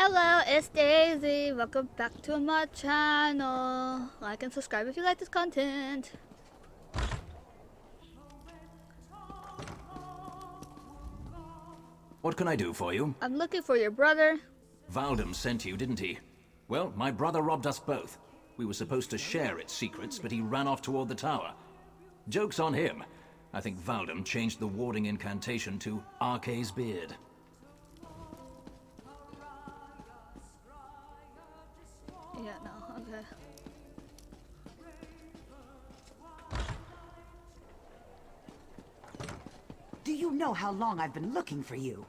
Hello, it's Daisy. Welcome back to my channel. Like and subscribe if you like this content. What can I do for you? I'm looking for your brother. Valdem sent you, didn't he? Well, my brother robbed us both. We were supposed to share its secrets, but he ran off toward the tower. Joke's on him. I think Valdem changed the warding incantation to Arkay's beard. Yeah, no, okay. Do you know how long I've been looking for you?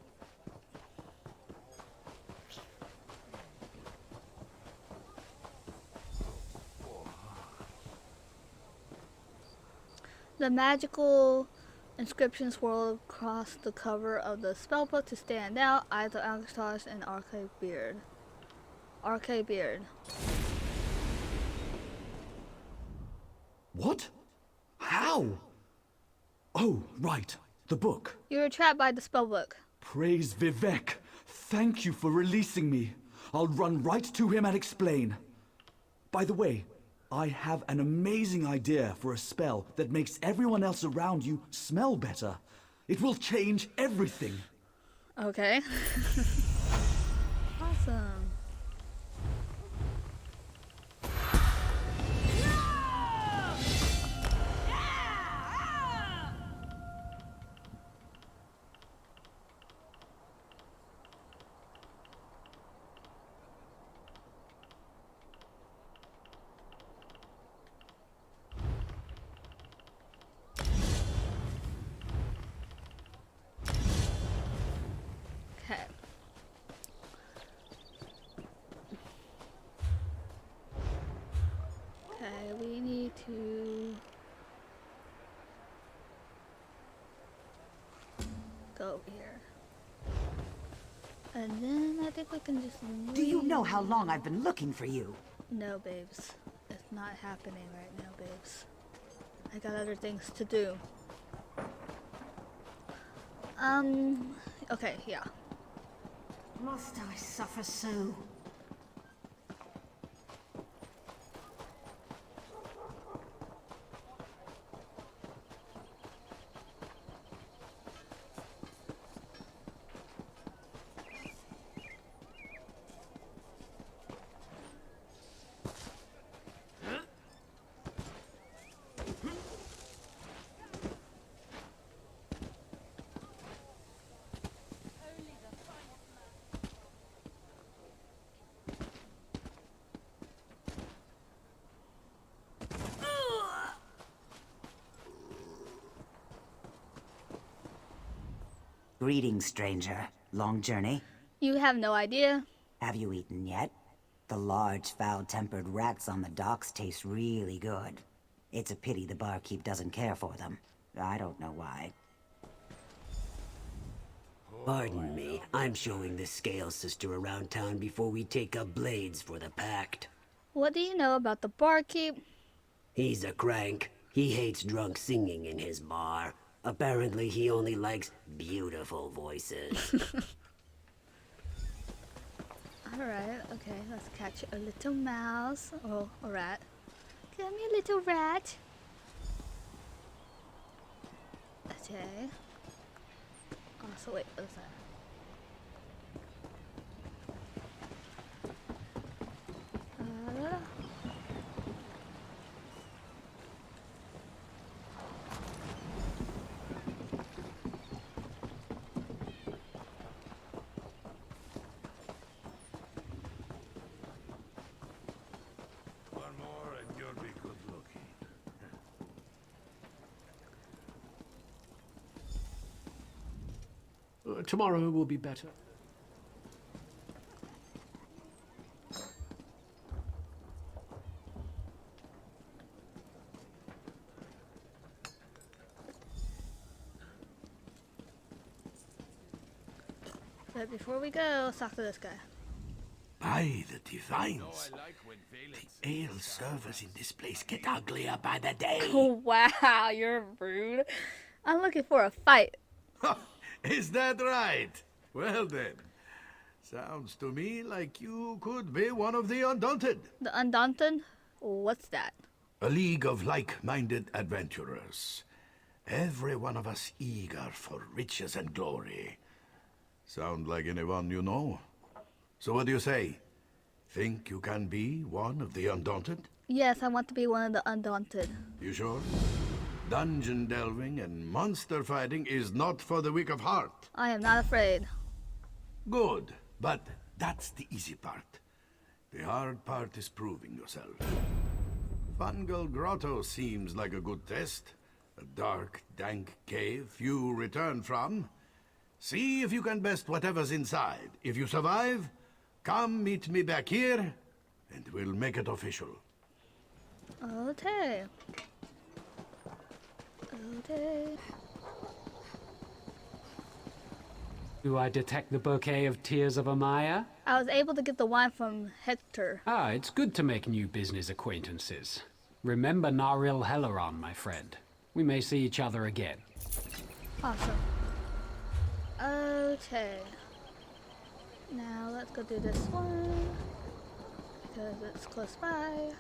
The magical inscription swirled across the cover of the spellbook to stand out. Eyes of Alcatraz and Arkay beard. Arkay beard. What? How? Oh, right. The book. You were trapped by the spellbook. Praise Vivek. Thank you for releasing me. I'll run right to him and explain. By the way, I have an amazing idea for a spell that makes everyone else around you smell better. It will change everything. Okay. Awesome. Okay. Okay, we need to go here. And then I think we can just leave. Do you know how long I've been looking for you? No, babes. It's not happening right now, babes. I got other things to do. Okay, yeah. Must I suffer so? Greetings, stranger. Long journey? You have no idea. Have you eaten yet? The large, foul-tempered rats on the docks taste really good. It's a pity the barkeep doesn't care for them. I don't know why. Pardon me, I'm showing the Scale Sister around town before we take up blades for the Pact. What do you know about the barkeep? He's a crank. He hates drunk singing in his bar. Apparently he only likes beautiful voices. Alright, okay, let's catch a little mouse. Oh, a rat. Come here, little rat. Okay. Oh, so wait, what is that? One more and you'll be good looking. Tomorrow will be better. But before we go, let's talk to this guy. By the divines, the ale servers in this place get uglier by the day. Oh, wow, you're rude. I'm looking for a fight. Is that right? Well then, Sounds to me like you could be one of the Undaunted. The Undaunted? What's that? A league of like-minded adventurers. Every one of us eager for riches and glory. Sound like anyone you know? So what do you say? Think you can be one of the Undaunted? Yes, I want to be one of the Undaunted. You sure? Dungeon delving and monster fighting is not for the weak of heart. I am not afraid. Good, but that's the easy part. The hard part is proving yourself. Fungal Grotto seems like a good test. A dark, dank cave you return from. See if you can best whatever's inside. If you survive, come meet me back here, and we'll make it official. Okay. Okay. Do I detect the bouquet of tears of Amaya? I was able to get the wine from Hector. Ah, it's good to make new business acquaintances. Remember Naril Helleron, my friend. We may see each other again. Awesome. Okay. Now let's go do this one. Because it's close by.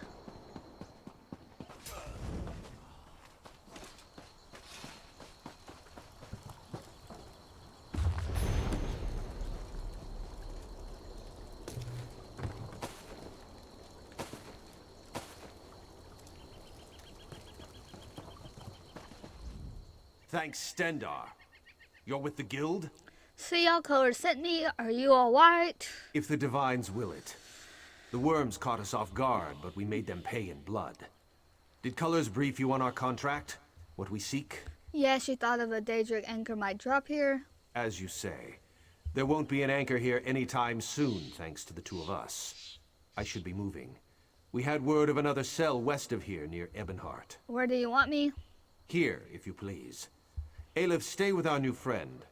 Thanks, Stendar. You're with the guild? See y'all color sent me. Are you all right? If the divines will it. The worms caught us off guard, but we made them pay in blood. Did Colors brief you on our contract? What we seek? Yeah, she thought of a Daedric anchor might drop here. As you say. There won't be an anchor here anytime soon, thanks to the two of us. I should be moving. We had word of another cell west of here, near Ebonheart. Where do you want me? Here, if you please. Aleph, stay with our new friend.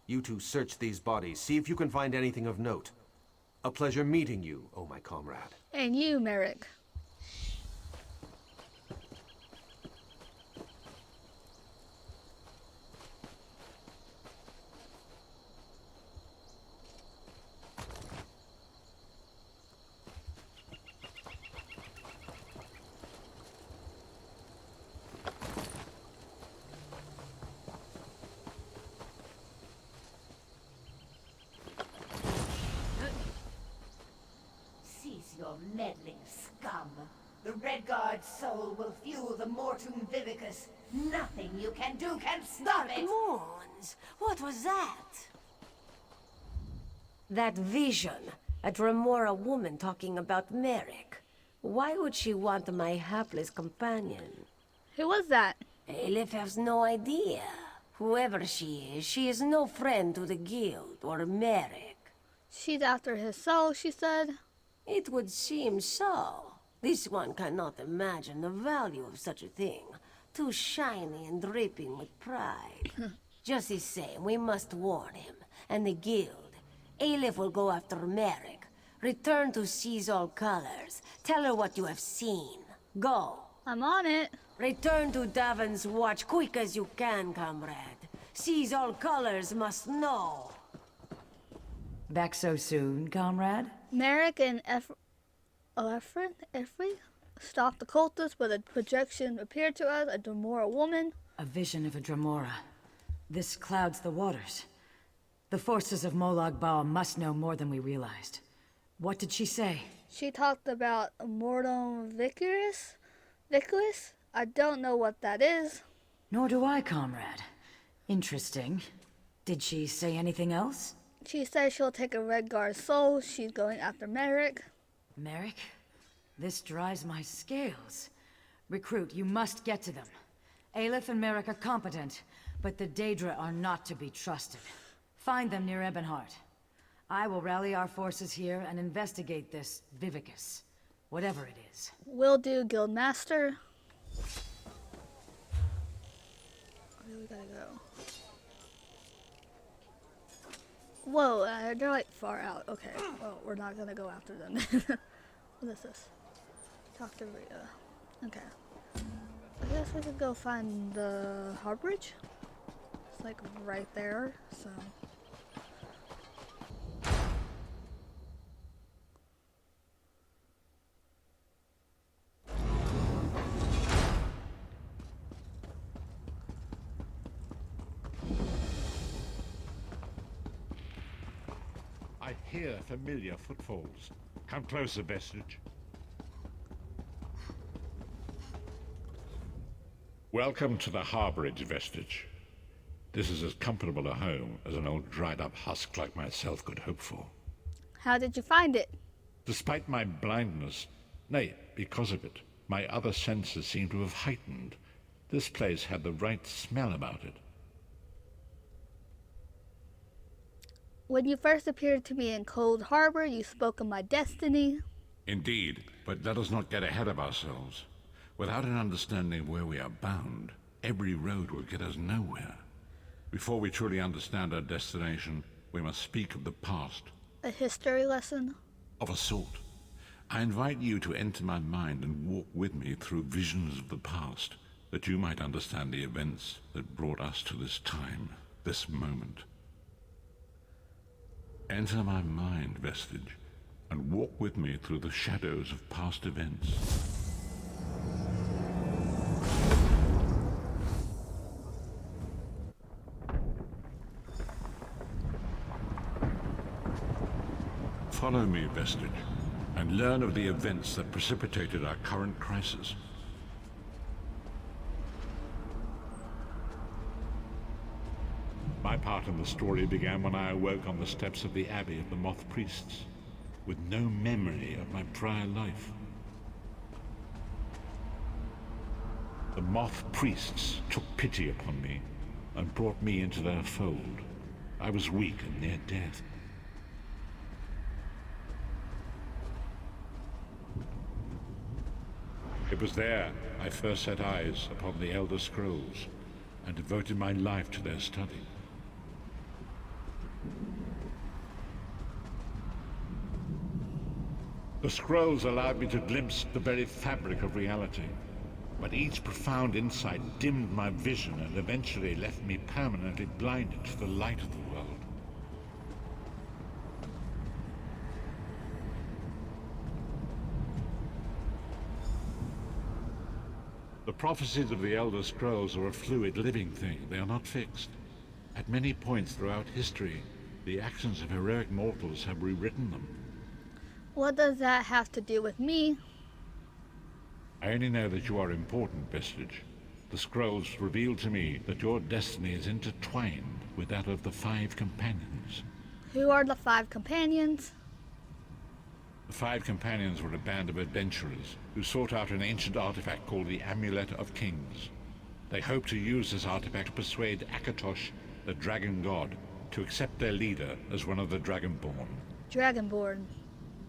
You two search these bodies, see if you can find anything of note. A pleasure meeting you, oh my comrade. And you, Merric. Cease your meddling, scum. The Redguard's soul will fuel the Mortum Vivicus. Nothing you can do can stop it! Moons, what was that? That vision. A Dremora woman talking about Merric. Why would she want my hapless companion? Who was that? Aleph has no idea. Whoever she is no friend to the guild or Merric. She's after his soul, she said. It would seem so. This one cannot imagine the value of such a thing. Too shiny and dripping with pride. Just the same, we must warn him. And the guild. Aleph will go after Merric. Return to Seize All Colors. Tell her what you have seen. Go. I'm on it. Return to Davon's Watch quick as you can, comrade. Seize All Colors must know. Back so soon, comrade? Merric and Efri stopped the cultists, but a projection appeared to us, a Dremora woman. A vision of a Dremora. This clouds the waters. The forces of Molag Bal must know more than we realized. What did she say? She talked about Mortum Vivicus? I don't know what that is. Nor do I, comrade. Interesting. Did she say anything else? She says she'll take a Redguard soul. She's going after Merric. Merric? This drives my scales. Recruit, you must get to them. Aleph and Merric are competent, but the Daedra are not to be trusted. Find them near Ebonheart. I will rally our forces here and investigate this Vivicus, whatever it is. Will do, Guildmaster. Where do we gotta go? Whoa, they're like far out. Okay, well, we're not gonna go after them. What is this? Talk to Rita. Okay. I guess we could go find the Harbridge. It's like right there, so. hear familiar footfalls. Come closer, Vestige. Welcome to the harborage, Vestige. This is as comfortable a home as an old dried-up husk like myself could hope for. How did you find it? Despite my blindness, nay, because of it, my other senses seem to have heightened. This place had the right smell about it. When you first appeared to me in Cold Harbor, you spoke of my destiny. Indeed, but let us not get ahead of ourselves. Without an understanding of where we are bound, every road will get us nowhere. Before we truly understand our destination, we must speak of the past. A history lesson? Of a sort. I invite you to enter my mind and walk with me through visions of the past, that you might understand the events that brought us to this time, this moment. Enter my mind, Vestige, and walk with me through the shadows of past events. Follow me, Vestige, and learn of the events that precipitated our current crisis. My part in the story began when I awoke on the steps of the Abbey of the Moth Priests, with no memory of my prior life. The Moth Priests took pity upon me and brought me into their fold. I was weak and near death. It was there I first set eyes upon the Elder Scrolls and devoted my life to their study. The scrolls allowed me to glimpse the very fabric of reality, but each profound insight dimmed my vision and eventually left me permanently blinded to the light of the world. The prophecies of the Elder Scrolls are a fluid, living thing. They are not fixed. At many points throughout history, the actions of heroic mortals have rewritten them. What does that have to do with me? I only know that you are important, Vestige. The scrolls reveal to me that your destiny is intertwined with that of the 5 companions. Who are the 5 companions? The 5 companions were a band of adventurers who sought out an ancient artifact called the Amulet of Kings. They hoped to use this artifact to persuade Akatosh, the dragon god, to accept their leader as one of the Dragonborn. Dragonborn.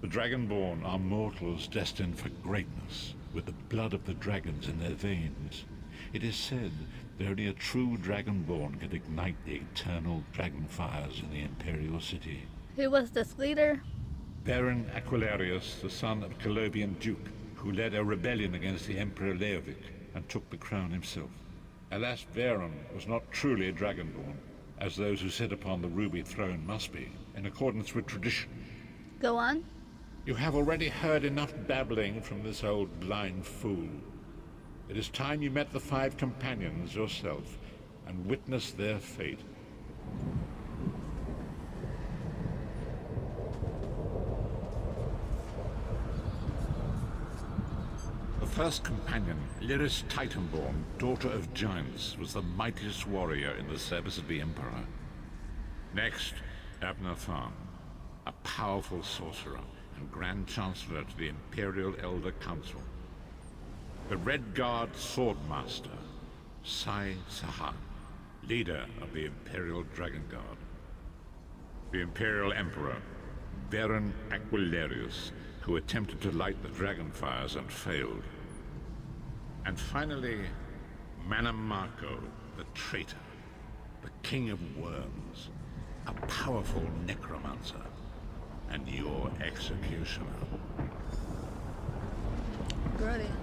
The Dragonborn are mortals destined for greatness, with the blood of the dragons in their veins. It is said that only a true Dragonborn can ignite the eternal dragon fires in the Imperial City. Who was this leader? Baron Aquilarius, the son of Colovian Duke, who led a rebellion against the Emperor Leovic and took the crown himself. Alas, Baron was not truly a Dragonborn, as those who sit upon the ruby throne must be, in accordance with tradition. Go on. You have already heard enough babbling from this old blind fool. It is time you met the 5 companions yourself and witnessed their fate. The first companion, Lyris Titanborn, daughter of giants, was the mightiest warrior in the service of the Emperor. Next, Abner Tharn, a powerful sorcerer and Grand Chancellor to the Imperial Elder Council. The Red Guard Swordmaster, Sai Sahan, leader of the Imperial Dragon Guard. The Imperial Emperor, Baron Aquilarius, who attempted to light the dragon fires and failed. And finally, Manamako, the traitor, the King of Worms, a powerful necromancer, and your executioner. Brilliant.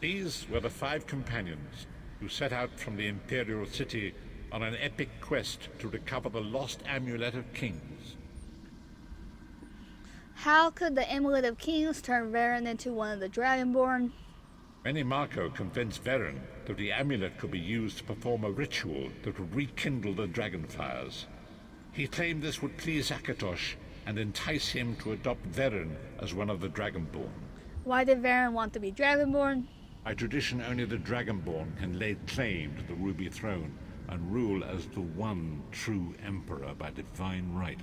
These were the 5 companions who set out from the Imperial City on an epic quest to recover the lost Amulet of Kings. How could the Amulet of Kings turn Varen into one of the Dragonborn? Manamako convinced Varen that the amulet could be used to perform a ritual that would rekindle the dragon fires. He claimed this would please Akatosh and entice him to adopt Veren as one of the Dragonborn. Why did Varen want to be Dragonborn? By tradition, only the Dragonborn can lay claim to the Ruby Throne and rule as the one true Emperor by divine right.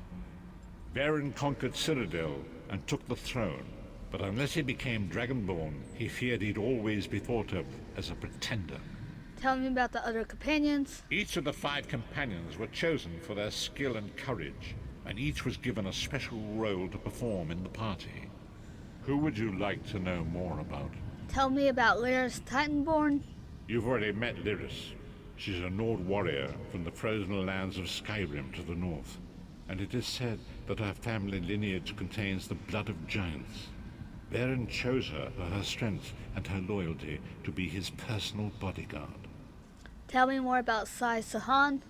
Varen conquered Cyrodiil and took the throne, but unless he became Dragonborn, he feared he'd always be thought of as a pretender. Tell me about the other companions. Each of the 5 companions were chosen for their skill and courage, and each was given a special role to perform in the party. Who would you like to know more about? Tell me about Lyris Titanborn. You've already met Lyris. She's a Nord warrior from the frozen lands of Skyrim to the north, and it is said that her family lineage contains the blood of giants. Varen chose her for her strength and her loyalty to be his personal bodyguard. Tell me more about Sai Sahan.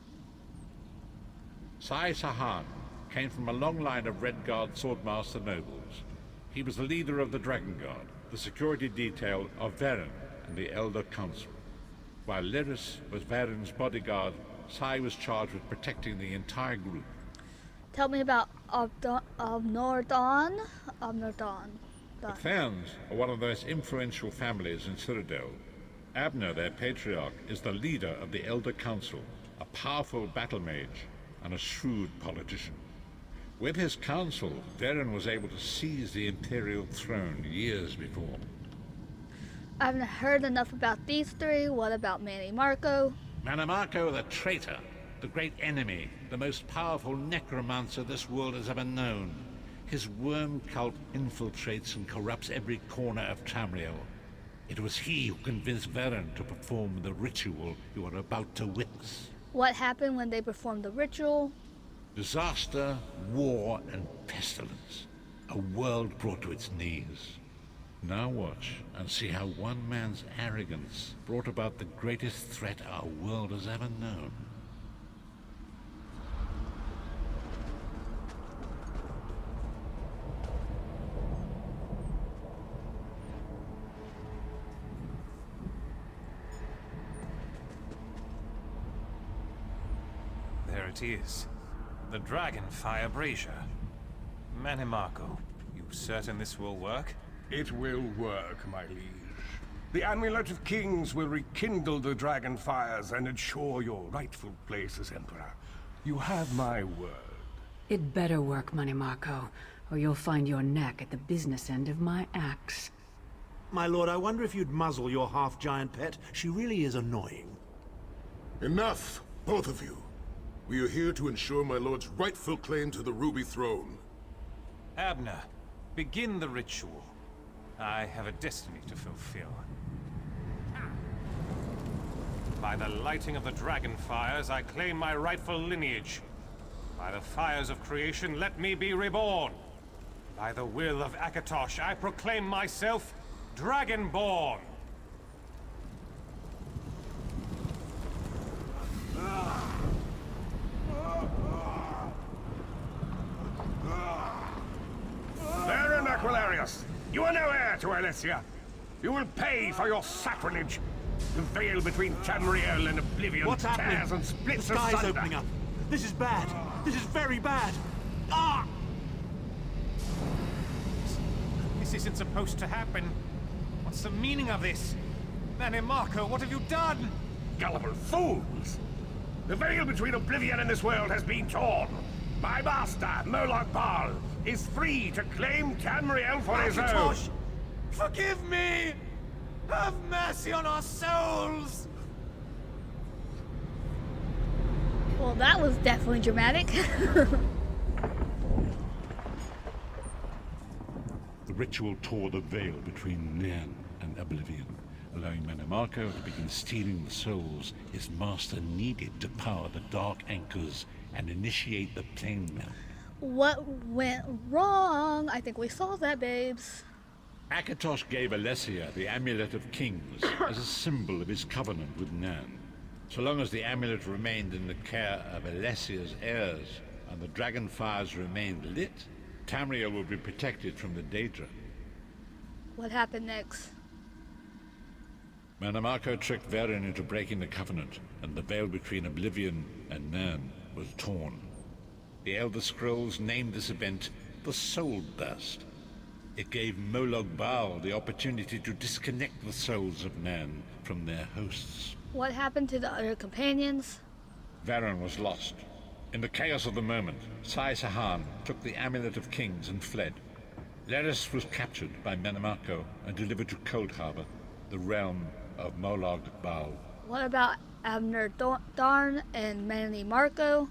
Sai Sahan came from a long line of Redguard swordmaster nobles. He was the leader of the Dragon Guard, the security detail of Varen and the Elder Council. While Lyris was Varen's bodyguard, Sai was charged with protecting the entire group. Tell me about Obnordon. The Therns are one of the most influential families in Cyrodiil. Abner, their patriarch, is the leader of the Elder Council, a powerful battle mage and a shrewd politician. With his council, Varen was able to seize the Imperial throne years before. I haven't heard enough about these 3. What about Manny Marco? Mannimarco the traitor, the great enemy, the most powerful necromancer this world has ever known. His worm cult infiltrates and corrupts every corner of Tamriel. It was he who convinced Varen to perform the ritual you are about to witness. What happened when they performed the ritual? Disaster, war, and pestilence. A world brought to its knees. Now watch and see how one man's arrogance brought about the greatest threat our world has ever known. There it is. The Dragonfire Brazier. Mannimarco, you certain this will work? It will work, my liege. The Amulet of Kings will rekindle the dragon fires and ensure your rightful place as Emperor. You have my word. It better work, Mannimarco, or you'll find your neck at the business end of my axe. My lord, I wonder if you'd muzzle your half-giant pet. She really is annoying. Enough, both of you. We are here to ensure my lord's rightful claim to the Ruby Throne. Abner, begin the ritual. I have a destiny to fulfill. By the lighting of the dragon fires, I claim my rightful lineage. By the fires of creation, let me be reborn. By the will of Akatosh, I proclaim myself Dragonborn. Baron Aquilarius, you are no heir to Alessia. You will pay for your sacrilege. The veil between Tamriel and Oblivion What's tears happening? and splits The sky's asunder. opening up. This is bad. This is very bad. Ah! This isn't supposed to happen. What's the meaning of this? Mannimarco, what have you done? Gullible fools! The veil between Oblivion and this world has been torn. My master, Murloc Ball, is free to claim Tamriel for his own. Akatosh, forgive me! Have mercy on our souls! Well, that was definitely dramatic. The ritual tore the veil between Nairn and Oblivion, allowing Mannimarco to begin stealing the souls his master needed to power the Dark Anchors and initiate the plane melt. What went wrong? I think we saw that, babes. Akatosh gave Alessia the Amulet of Kings as a symbol of his covenant with Nairn. So long as the amulet remained in the care of Alessia's heirs and the dragon fires remained lit, Tamriel would be protected from the Daedra. What happened next? Mannimarco tricked Varen into breaking the covenant, and the veil between Oblivion and Nairn was torn. The Elder Scrolls named this event the Soul Burst. It gave Molag Bal the opportunity to disconnect the souls of Nan from their hosts. What happened to the other companions? Varen was lost. In the chaos of the moment, Sai Sahan took the Amulet of Kings and fled. Leris was captured by Manamako and delivered to Cold Harbor, the realm of Molag Bal. What about Abner Darn and Manny Marco?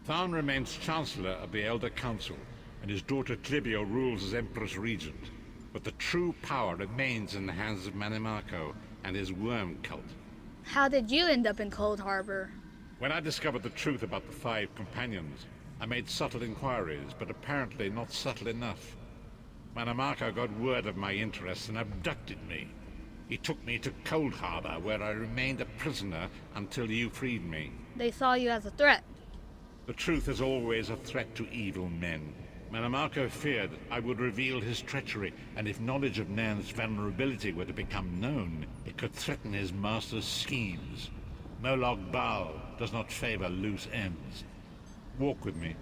Tharn remains Chancellor of the Elder Council, and his daughter Clibio rules as Empress Regent. But the true power remains in the hands of Manamako and his worm cult. How did you end up in Cold Harbor? When I discovered the truth about the 5 companions, I made subtle inquiries, but apparently not subtle enough. Manamako got word of my interests and abducted me. He took me to Cold Harbor, where I remained a prisoner until you freed me. They saw you as a threat. The truth is always a threat to evil men. Manamako feared I would reveal his treachery, and if knowledge of Nan's vulnerability were to become known, it could threaten his master's schemes. Molag Bal does not favor loose ends. Walk with me.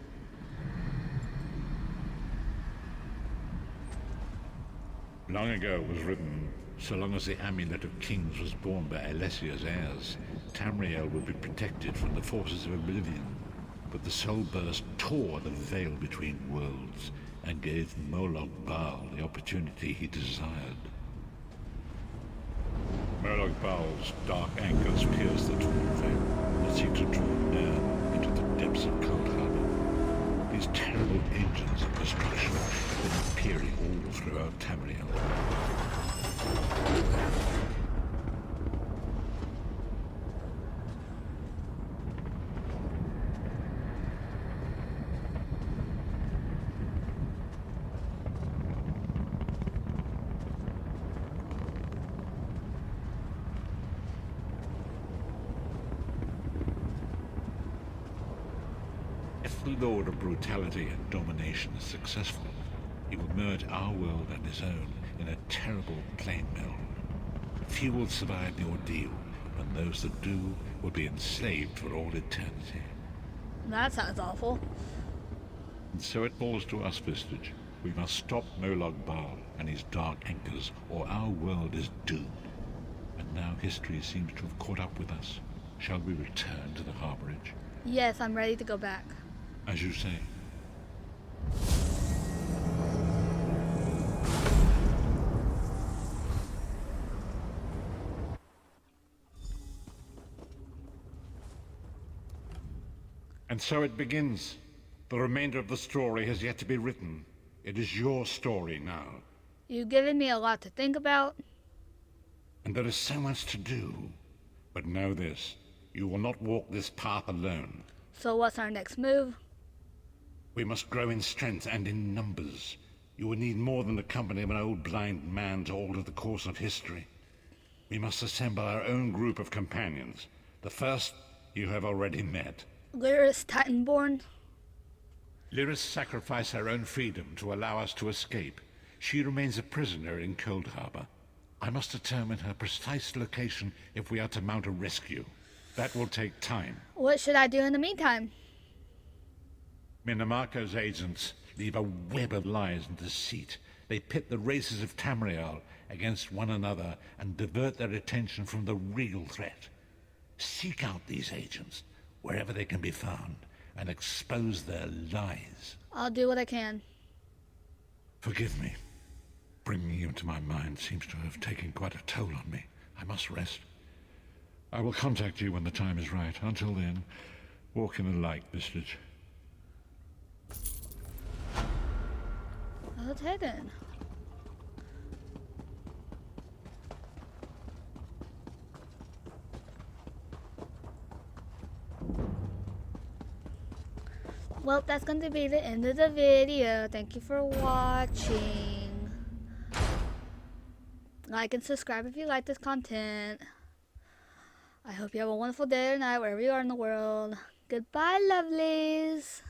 Long ago was written, so long as the Amulet of Kings was borne by Alessia's heirs, Tamriel would be protected from the forces of oblivion. But the Soul Burst tore the veil between worlds and gave Molag Bal the opportunity he desired. Molag Bal's dark anchors pierce the torn veil and seek to draw Nan into the depths of Cold Harbor. These terrible engines of destruction have been appearing all throughout Tamriel. If the Lord of Brutality and Domination is successful, he will merge our world and his own in a terrible plain mill. Few will survive the ordeal, and those that do will be enslaved for all eternity. That sounds awful. And so it falls to us, Vistage. We must stop Molag Bal and his dark anchors, or our world is doomed. And now history seems to have caught up with us. Shall we return to the harborage? Yes, I'm ready to go back. As you say. And so it begins. The remainder of the story has yet to be written. It is your story now. You've given me a lot to think about. And there is so much to do. But know this, you will not walk this path alone. So what's our next move? We must grow in strength and in numbers. You will need more than the company of an old blind man to alter the course of history. We must assemble our own group of companions. The first you have already met. Lyris Titanborn? Lyris sacrificed her own freedom to allow us to escape. She remains a prisoner in Cold Harbor. I must determine her precise location if we are to mount a rescue. That will take time. What should I do in the meantime? Minamako's agents leave a web of lies and deceit. They pit the races of Tamriel against one another and divert their attention from the real threat. Seek out these agents, wherever they can be found, and expose their lies. I'll do what I can. Forgive me. Bringing you into my mind seems to have taken quite a toll on me. I must rest. I will contact you when the time is right. Until then, walk in the light, Vistage. Okay then. Well, that's going to be the end of the video. Thank you for watching. Like and subscribe if you like this content. I hope you have a wonderful day or night wherever you are in the world. Goodbye, lovelies.